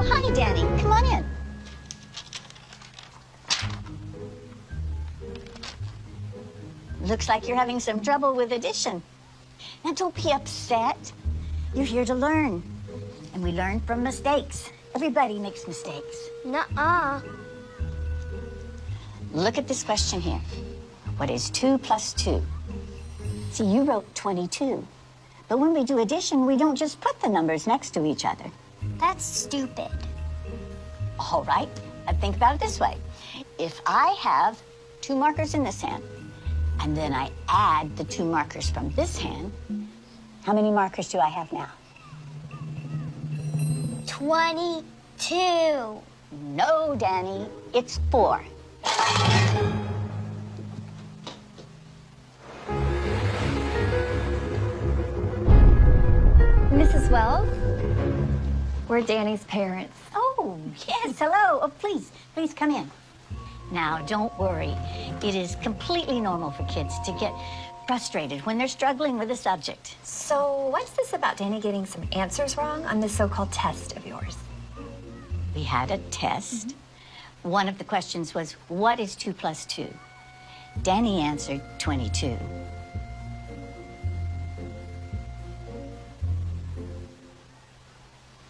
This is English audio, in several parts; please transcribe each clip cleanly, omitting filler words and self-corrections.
hi, Danny. Come on in. Looks like you're having some trouble with addition. Now, don't be upset. You're here to learn. And we learn from mistakes. Everybody makes mistakes. Nuh-uh. Look at this question here. What is 2 plus 2? See, you wrote 22. But when we do addition, we don't just put the numbers next to each other. That's stupid. All right, think about it this way. If I have 2 markers in this hand, and then I add the 2 markers from this hand, how many markers do I have now? 22. No, Danny, it's 4. Mrs. Wells, we're Danny's parents. Oh, yes, hello. Oh, please come in. Now, don't worry. It is completely normal for kids to get frustrated when they're struggling with a subject. So what's this about Danny getting some answers wrong on this so-called test of yours? We had a test. One of the questions was, what is 2 plus 2? Danny answered 22.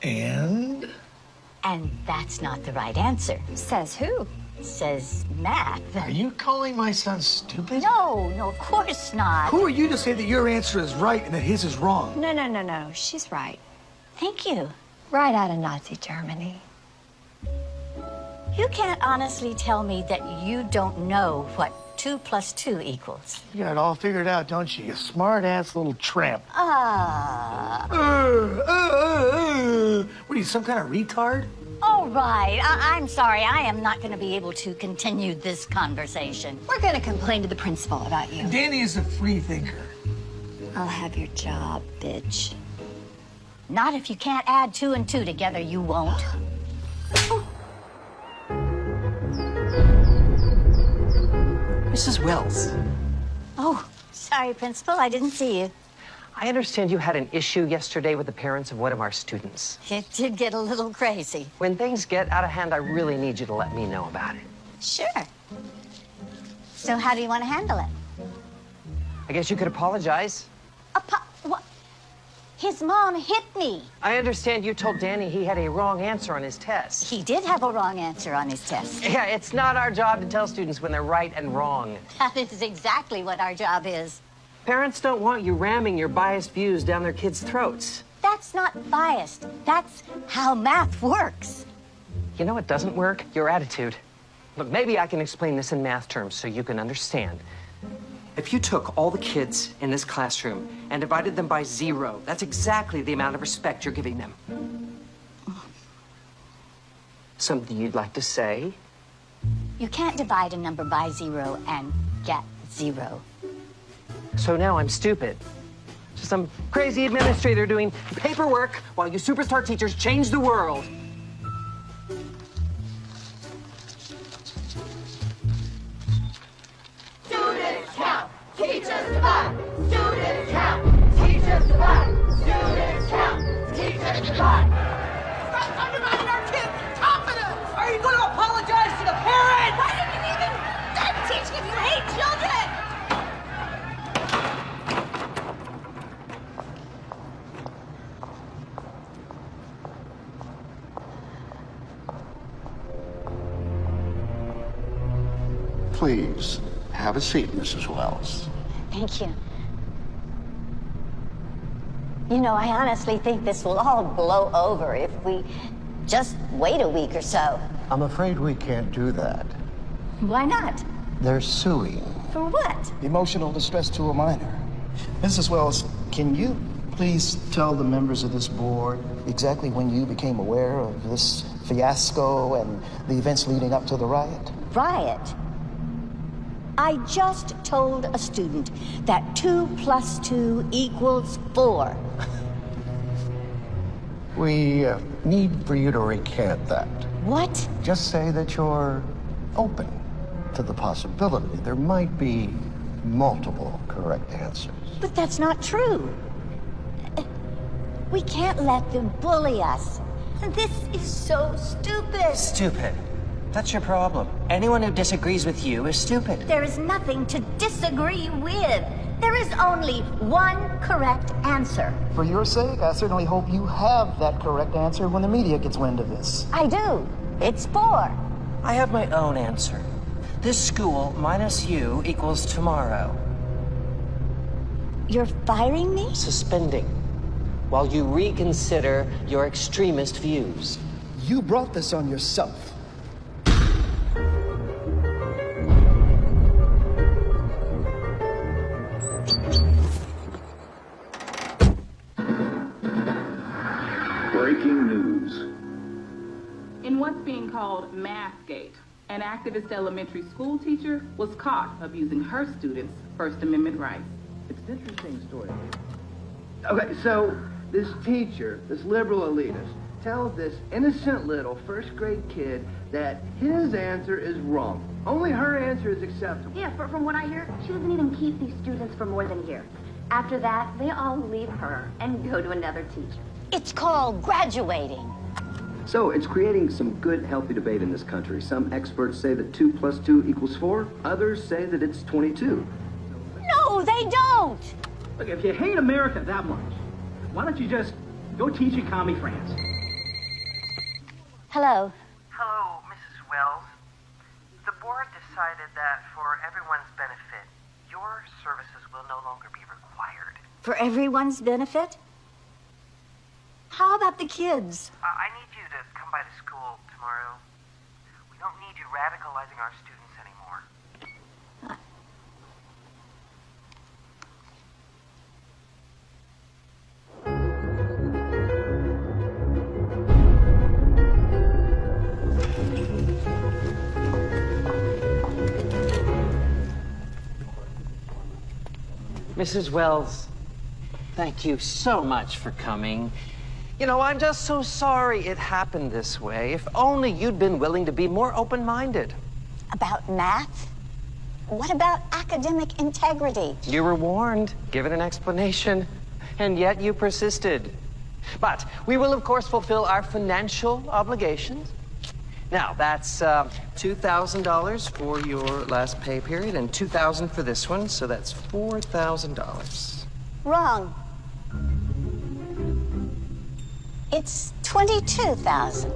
And? And that's not the right answer. Says who? Says math. Are you calling my son stupid? No, of course not. Who are you to say that your answer is right and that his is wrong? No. She's right. Thank you. Right out of Nazi Germany. You can't honestly tell me that you don't know what 2 plus 2 equals. You got it all figured out, don't you? You smart-ass little tramp. What are you, some kind of retard? All right. I'm sorry. I am not going to be able to continue this conversation. We're gonna complain to the principal about you. Danny is a free thinker. I'll have your job, bitch. Not if you can't add 2 and 2 together, you won't. Mrs. Wells, Oh, sorry, Principal. I didn't see you. I understand you had an issue yesterday with the parents of one of our students. It did get a little crazy. When things get out of hand, I really need you to let me know about it. Sure. So how do you want to handle it? I guess you could apologize. What? His mom hit me. I understand you told Danny he had a wrong answer on his test. He did have a wrong answer on his test. Yeah, it's not our job to tell students when they're right and wrong. That is exactly what our job is. Parents don't want you ramming your biased views down their kids' throats. That's not biased. That's how math works. You know what doesn't work? Your attitude. Look, maybe I can explain this in math terms so you can understand. If you took all the kids in this classroom and divided them by 0, that's exactly the amount of respect you're giving them. Something you'd like to say? You can't divide a number by 0 and get 0. So now I'm stupid. Just some crazy administrator doing paperwork while you superstar teachers change the world. Students count, teachers divide. Students count, teachers divide. Students count, teachers divide. Stop undermining our kids' confidence! Are you going to apologize to the parents? Why didn't you even start teaching if you hate children? Please, have a seat, Mrs. Wells. Thank you. You know, I honestly think this will all blow over if we just wait a week or so. I'm afraid we can't do that. Why not? They're suing. For what? Emotional distress to a minor. Mrs. Wells, can you please tell the members of this board exactly when you became aware of this fiasco and the events leading up to the riot? Riot? I just told a student that 2 plus 2 equals 4. We need for you to recant that. What? Just say that you're open to the possibility there might be multiple correct answers. But that's not true. We can't let them bully us. This is so stupid. Stupid. That's your problem. Anyone who disagrees with you is stupid. There is nothing to disagree with. There is only one correct answer. For your sake, I certainly hope you have that correct answer when the media gets wind of this. I do. It's 4. I have my own answer. This school minus you equals tomorrow. You're firing me? Suspending. While you reconsider your extremist views. You brought this on yourself. Breaking news. In what's being called Mathgate, an activist elementary school teacher was caught abusing her students' First Amendment rights. It's an interesting story. Okay, so this teacher, this liberal elitist, tells this innocent little first-grade kid that his answer is wrong. Only her answer is acceptable. Yeah, from what I hear, she doesn't even keep these students for more than a year. After that, they all leave her and go to another teacher. It's called graduating. So it's creating some good, healthy debate in this country. Some experts say that 2 + 2 = 4. Others say that it's 22. No, they don't. Look, if you hate America that much, why don't you just go teach in commie France? Hello. Hello, Mrs. Wells. The board decided that for everyone's benefit, your services will no longer be required. For everyone's benefit? How about the kids? I need you to come by the school tomorrow. We don't need you radicalizing our students anymore. Mrs. Wells, thank you so much for coming. You know, I'm just so sorry it happened this way. If only you'd been willing to be more open-minded. About math? What about academic integrity? You were warned, given an explanation, and yet you persisted. But we will, of course, fulfill our financial obligations. Now, that's $2,000 for your last pay period and $2,000 for this one, so that's $4,000. Wrong. It's 22,000.